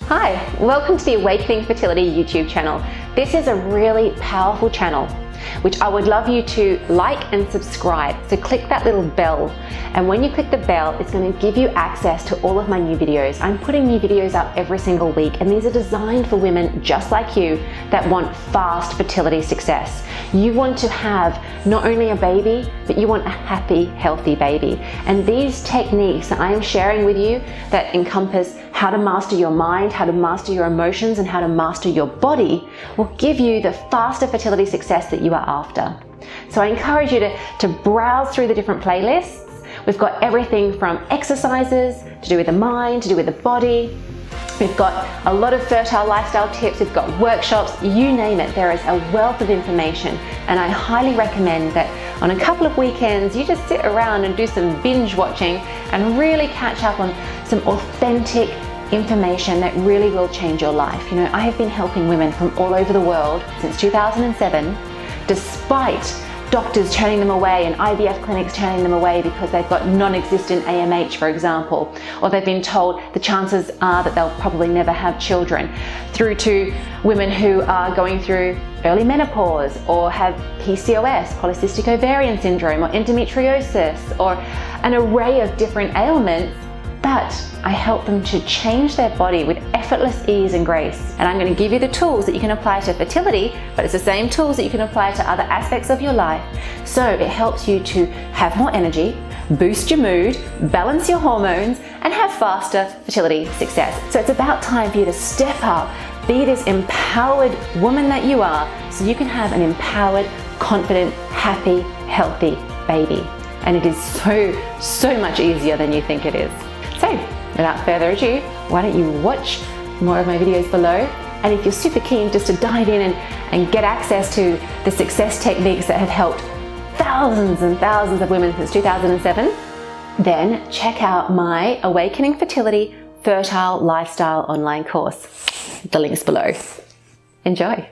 Hi, welcome to the Awakening Fertility YouTube channel. This is a really powerful channel which I would love you to like and subscribe. So click that little bell, and when you click the bell, it's going to give you access to all of my new videos. I'm putting new videos up every single week, and these are designed for women just like you that want fast fertility success. You want to have not only a baby, but you want a happy, healthy baby. And these techniques that I am sharing with you that encompass how to master your mind, how to master your emotions, and how to master your body will give you the faster fertility success that you are after. So I encourage you to browse through the different playlists. We've got everything from exercises to do with the mind, to do with the body. We've got a lot of fertile lifestyle tips, we've got workshops, you name it. There is a wealth of information, and I highly recommend that on a couple of weekends you just sit around and do some binge watching and really catch up on some authentic information that really will change your life. You know, I have been helping women from all over the world since 2007, despite doctors turning them away and IVF clinics turning them away because they've got non-existent AMH, for example, or they've been told the chances are that they'll probably never have children, through to women who are going through early menopause or have PCOS, polycystic ovarian syndrome, or endometriosis, or an array of different ailments. But I help them to change their body with effortless ease and grace. And I'm going to give you the tools that you can apply to fertility, but it's the same tools that you can apply to other aspects of your life. So it helps you to have more energy, boost your mood, balance your hormones, and have faster fertility success. So it's about time for you to step up, be this empowered woman that you are, so you can have an empowered, confident, happy, healthy baby. And it is so much easier than you think it is. So, without further ado, why don't you watch more of my videos below? And if you're super keen just to dive in and get access to the success techniques that have helped thousands and thousands of women since 2007, then check out my Awakening Fertility Fertile Lifestyle online course. The link's below. Enjoy.